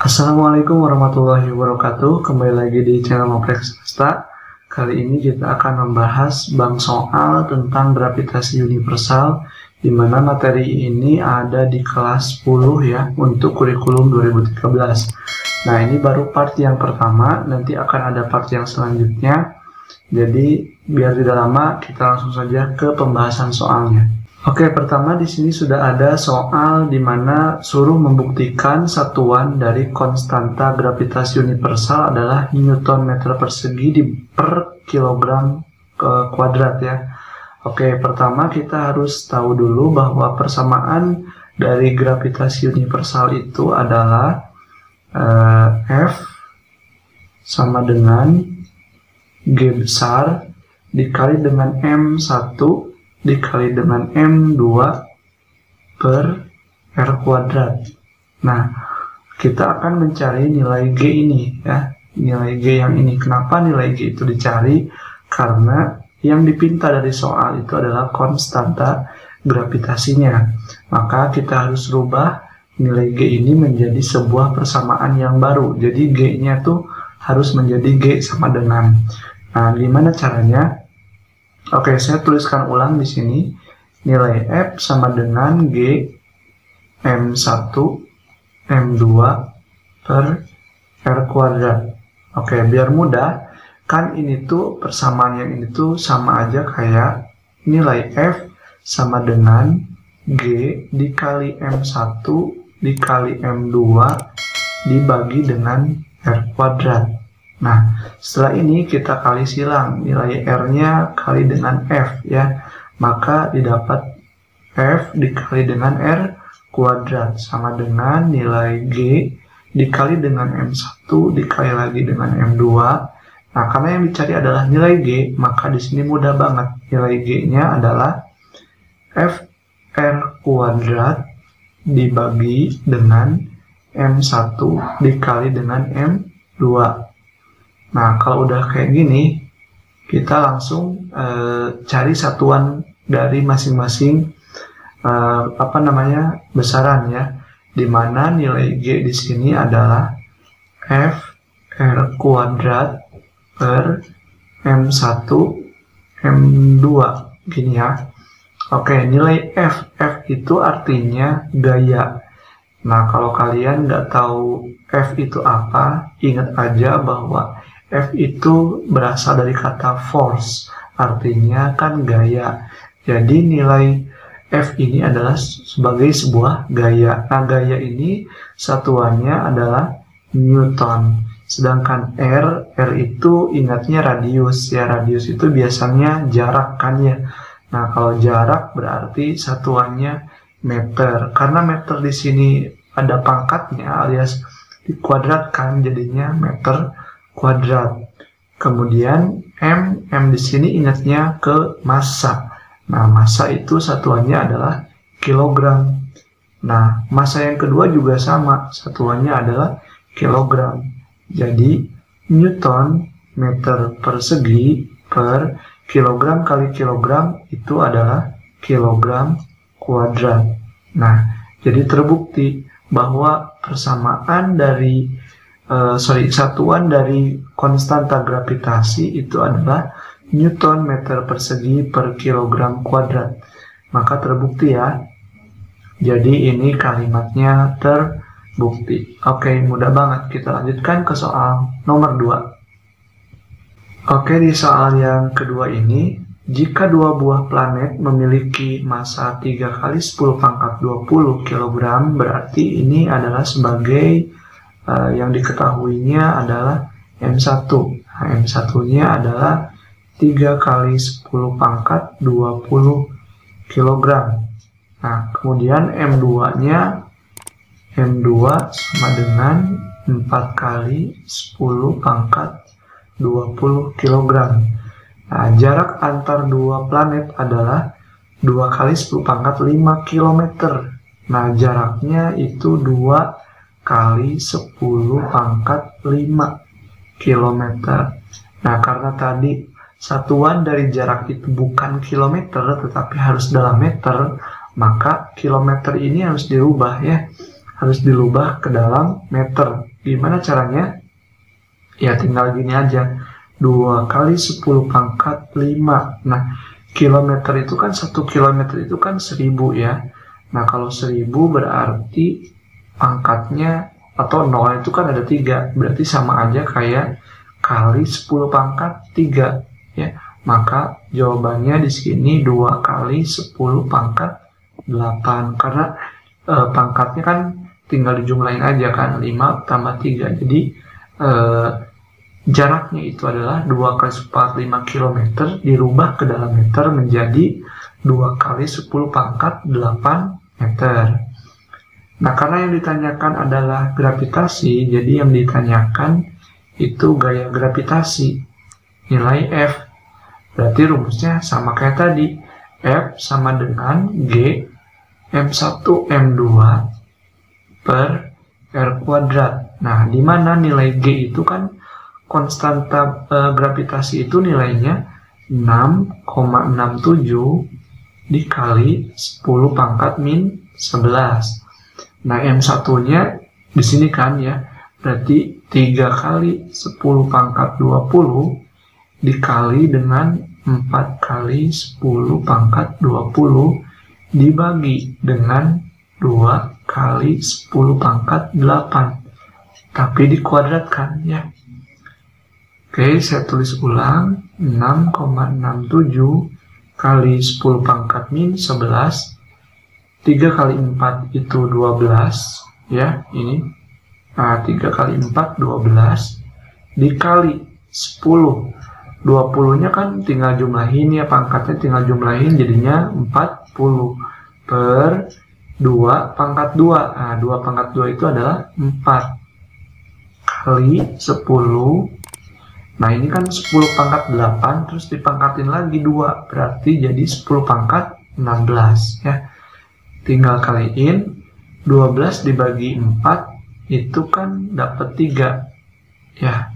Assalamualaikum warahmatullahi wabarakatuh. Kembali lagi di channel Ngoprek Semesta. Kali ini kita akan membahas bank soal tentang gravitasi universal, di mana materi ini ada di kelas 10 ya, untuk kurikulum 2013. Nah, ini baru part yang pertama, nanti akan ada part yang selanjutnya. Jadi, biar tidak lama, kita langsung saja ke pembahasan soalnya. Oke, pertama di sini sudah ada soal di mana suruh membuktikan satuan dari konstanta gravitasi universal adalah Newton meter persegi per kilogram kuadrat ya. Oke, pertama kita harus tahu dulu bahwa persamaan dari gravitasi universal itu adalah F sama dengan G besar dikali dengan M1 dikali dengan M2 per R kuadrat. Nah, kita akan mencari nilai G ini ya, nilai G yang ini. Kenapa nilai G itu dicari? Karena yang dipinta dari soal itu adalah konstanta gravitasinya. Maka kita harus rubah nilai G ini menjadi sebuah persamaan yang baru. Jadi G-nya tuh harus menjadi G sama dengan. Nah, gimana caranya? Oke, saya tuliskan ulang di sini. Nilai F sama dengan G M1 M2 per R kuadrat. Oke, biar mudah, kan ini tuh persamaan yang ini tuh sama aja kayak nilai F sama dengan G dikali M1 dikali M2 dibagi dengan R kuadrat. Nah, setelah ini kita kali silang nilai R-nya kali dengan F ya. Maka didapat F dikali dengan R kuadrat sama dengan nilai G dikali dengan M1 dikali lagi dengan M2. Nah, karena yang dicari adalah nilai G, maka di sini mudah banget. Nilai G-nya adalah F R kuadrat dibagi dengan M1 dikali dengan M2. Nah, kalau udah kayak gini, kita langsung cari satuan dari masing-masing besaran ya, dimana nilai G di sini adalah F R kuadrat per M1 M2 gini ya. Oke, nilai F itu artinya gaya. Nah, kalau kalian nggak tahu F itu apa, ingat aja bahwa F itu berasal dari kata force, artinya kan gaya. Jadi nilai F ini adalah sebagai sebuah gaya. Nah, gaya ini satuannya adalah Newton. Sedangkan R itu ingatnya radius ya. Radius itu biasanya jarak kan ya. Nah, kalau jarak berarti satuannya meter. Karena meter di sini ada pangkatnya alias dikuadratkan jadinya meter kuadrat. Kemudian M di sini ingatnya ke massa. Nah, massa itu satuannya adalah kilogram. Nah, massa yang kedua juga sama, satuannya adalah kilogram. Jadi, Newton meter persegi per kilogram kali kilogram itu adalah kilogram kuadrat. Nah, jadi terbukti bahwa persamaan dari satuan dari konstanta gravitasi itu adalah Newton meter persegi per kilogram kuadrat. Maka terbukti ya. Jadi ini kalimatnya terbukti. Oke, mudah banget. Kita lanjutkan ke soal nomor 2. Oke, di soal yang kedua ini, jika dua buah planet memiliki massa 3 kali 10 pangkat 20 kg, berarti ini adalah sebagai yang diketahuinya adalah M1. Nah, M1-nya adalah 3 kali 10 pangkat 20 kg. Nah, kemudian M2-nya M2 sama dengan 4 kali 10 pangkat 20 kg. Nah, jarak antar dua planet adalah 2 kali 10 pangkat 5 km. Nah, jaraknya itu 2 kali 10 pangkat 5 km. Nah, karena tadi satuan dari jarak itu bukan kilometer, tetapi harus dalam meter, maka kilometer ini harus dirubah ya. harus dilubah ke dalam meter. Gimana caranya? Ya tinggal gini aja. 2 kali 10 pangkat 5. Nah, kilometer itu kan 1 kilometer itu kan 1000 ya. Nah, kalau 1000 berarti pangkatnya atau 0 itu kan ada 3. Berarti sama aja kayak kali 10 pangkat 3 ya. Maka jawabannya di sini 2 kali 10 pangkat 8. Karena pangkatnya kan tinggal dijumlahin aja kan, 5 tambah 3. Jadi jaraknya itu adalah 2 kali 10 5 km dirubah ke dalam meter menjadi 2 kali 10 pangkat 8 meter. Nah, karena yang ditanyakan adalah gravitasi, jadi yang ditanyakan itu gaya gravitasi, nilai F. Berarti rumusnya sama kayak tadi, F sama dengan G M1 M2 per R kuadrat. Nah, di mana nilai G itu kan konstanta gravitasi itu nilainya 6,67 dikali 10 pangkat min 11. Nah, M1-nya di sini kan ya, berarti 3 kali 10 pangkat 20 dikali dengan 4 kali 10 pangkat 20 dibagi dengan 2 kali 10 pangkat 8. Tapi dikuadratkan ya. Oke, saya tulis ulang. 6,67 kali 10 pangkat min 11. 3 kali 4 itu 12. Ya, ini. Nah, 3 kali 4, 12. Dikali 10. 20-nya kan tinggal jumlahin ya, pangkatnya tinggal jumlahin, jadinya 40 per 2 pangkat 2. Nah, 2 pangkat 2 itu adalah 4 kali 10. Nah, ini kan 10 pangkat 8, terus dipangkatin lagi 2, berarti jadi 10 pangkat 16 ya. Tinggal kaliin, 12 dibagi 4, itu kan dapat 3 ya.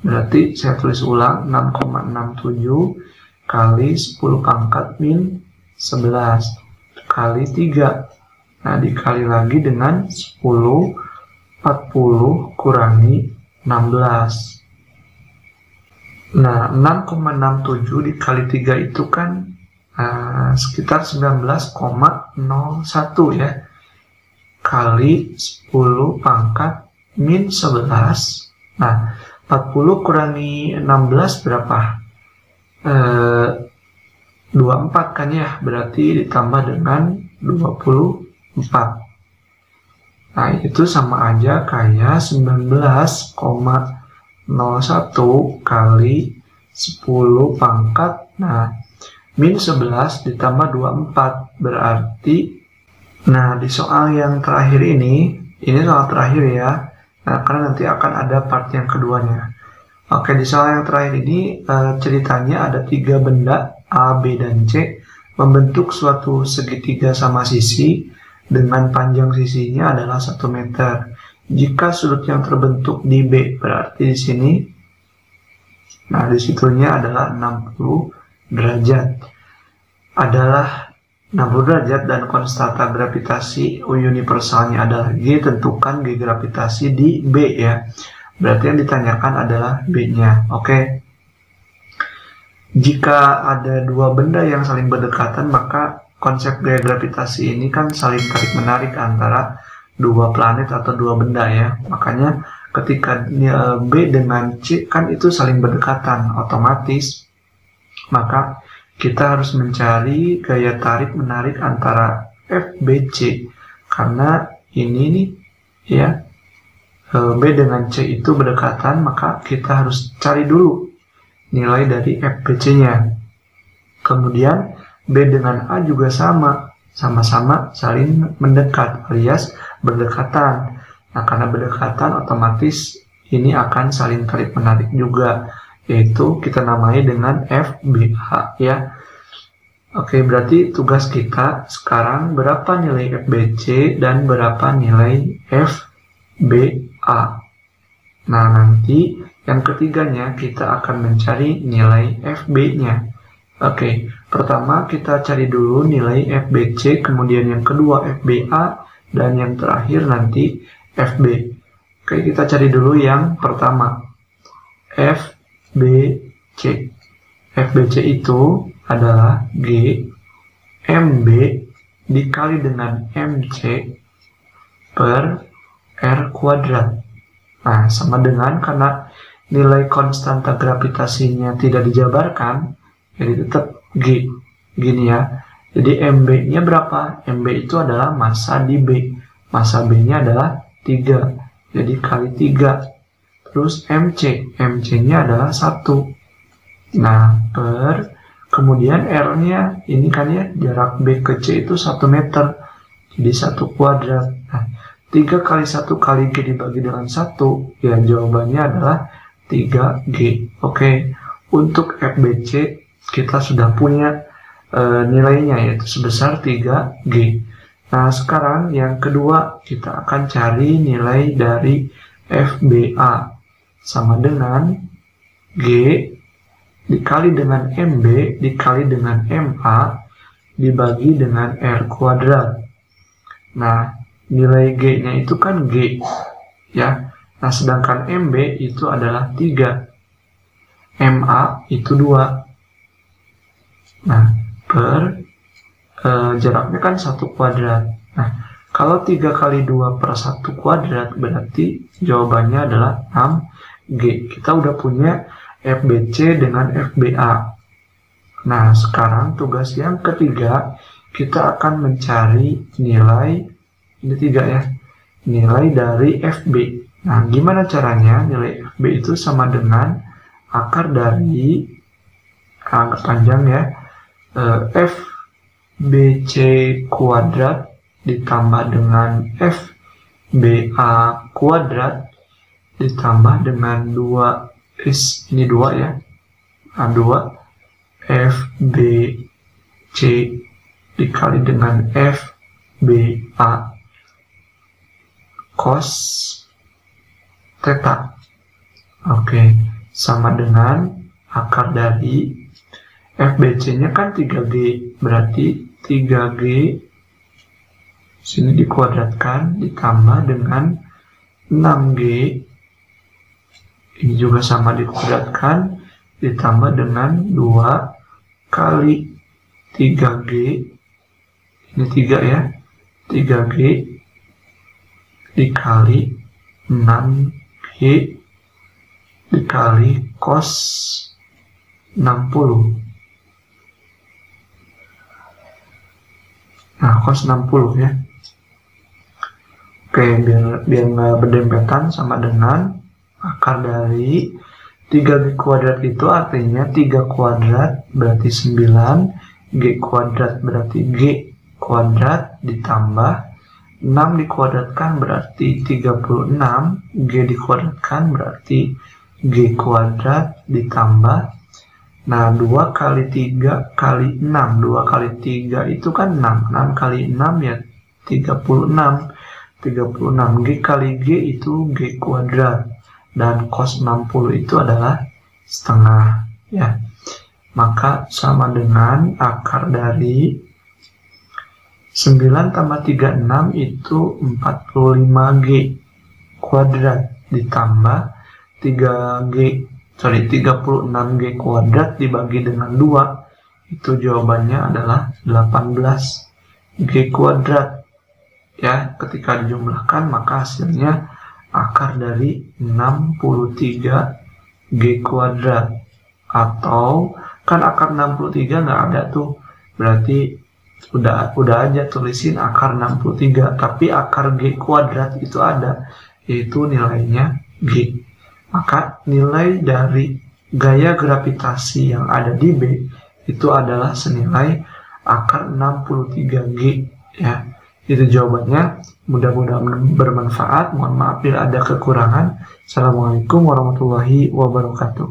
Berarti saya tulis ulang, 6,67 kali 10 pangkat min 11 kali 3. Nah, dikali lagi dengan 10, 40 kurangi 16. Nah, 6,67 dikali 3 itu kan sekitar 19,01 ya. Kali 10 pangkat min 11. Nah, 40 kurangi 16 berapa? 24 kan ya, berarti ditambah dengan 24. Nah, itu sama aja kayak 19,01 kali 10 pangkat. Nah, min 11 ditambah 24 berarti, nah di soal yang terakhir ini soal terakhir ya. Nah, karena nanti akan ada part yang keduanya. Oke, di soal yang terakhir ini ceritanya ada 3 benda A, B, dan C membentuk suatu segitiga sama sisi dengan panjang sisinya adalah 1 meter. Jika sudut yang terbentuk di B, berarti di sini, nah disitunya adalah 60 derajat. Adalah 60 derajat dan konstanta gravitasi universalnya adalah G, tentukan G gravitasi di B ya. Berarti yang ditanyakan adalah B-nya. Oke. Jika ada 2 benda yang saling berdekatan, maka konsep gaya gravitasi ini kan saling tarik-menarik antara 2 planet atau 2 benda ya. Makanya ketika B dengan C kan itu saling berdekatan, otomatis maka kita harus mencari gaya tarik-menarik antara FBC. Karena ini nih ya, B dengan C itu berdekatan, maka kita harus cari dulu nilai dari FBC-nya. Kemudian B dengan A juga sama-sama saling mendekat alias berdekatan. Nah, karena berdekatan otomatis ini akan saling tarik-menarik juga, yaitu kita namai dengan FBA ya. Oke, berarti tugas kita sekarang berapa nilai FBC dan berapa nilai FBA. Nah, nanti yang ketiganya kita akan mencari nilai FB-nya. Oke, pertama kita cari dulu nilai FBC, kemudian yang kedua FBA, dan yang terakhir nanti FB. Oke, kita cari dulu yang pertama, FBC. FBC itu adalah G MB dikali dengan MC per R kuadrat. Nah, sama dengan karena nilai konstanta gravitasinya tidak dijabarkan, jadi tetap G. Gini ya. Jadi MB-nya berapa? MB itu adalah massa di B. Massa B-nya adalah 3. Jadi kali 3. Terus MC. MC-nya adalah 1. Nah, per kemudian R-nya ini kan ya, jarak B ke C itu 1 meter. Jadi 1 kuadrat. Nah, 3 kali 1 kali G dibagi dengan 1, ya jawabannya adalah 3G. Oke, untuk FBC kita sudah punya nilainya, yaitu sebesar 3G. Nah, sekarang yang kedua kita akan cari nilai dari FBA. Sama dengan G dikali dengan MB dikali dengan MA dibagi dengan R kuadrat. Nah, nilai G-nya itu kan G, ya. Nah, sedangkan MB itu adalah 3. MA itu 2. Nah, per jaraknya kan 1 kuadrat. Nah, kalau 3 kali 2 per 1 kuadrat berarti jawabannya adalah 6G. Kita udah punya FBC dengan FBA. Nah, sekarang tugas yang ketiga, kita akan mencari nilai, ini 3 ya, nilai dari FB. Nah, gimana caranya? Nilai FB itu sama dengan akar dari, agak panjang ya, FBC kuadrat ditambah dengan FBA kuadrat ditambah dengan 2, ini 2 ya, nah 2 FBC dikali dengan FBA cos theta. Oke, sama dengan akar dari FBC-nya kan 3G, berarti 3G sini dikuadratkan ditambah dengan 6G, ini juga sama dikuadratkan ditambah dengan 2 kali 3G, ini 3 ya, 3G dikali 6G dikali cos 60. Nah, cos 60 ya. Oke, biar nggak berdempetan, sama dengan akar dari 3G kuadrat itu artinya 3 kuadrat berarti 9, G kuadrat berarti G kuadrat ditambah 6 dikuadratkan berarti 36, G dikuadratkan berarti G kuadrat ditambah, nah 2 kali 3 kali 6, 2 kali 3 itu kan 6, 6 kali 6 ya 36, 36, G kali G itu G kuadrat, dan cos 60 itu adalah setengah ya. Maka sama dengan akar dari 9 tambah 36 itu 45G kuadrat ditambah 36G kuadrat dibagi dengan 2, itu jawabannya adalah 18G kuadrat ya. Ketika dijumlahkan maka hasilnya akar dari 63G kuadrat, atau kan akar 63 nggak ada tuh, berarti udah aja tulisin akar 63, tapi akar G kuadrat itu ada, yaitu nilainya G. Maka nilai dari gaya gravitasi yang ada di B itu adalah senilai akar 63G ya. Itu jawabannya. Mudah-mudahan bermanfaat. Mohon maaf bila ada kekurangan. Assalamualaikum warahmatullahi wabarakatuh.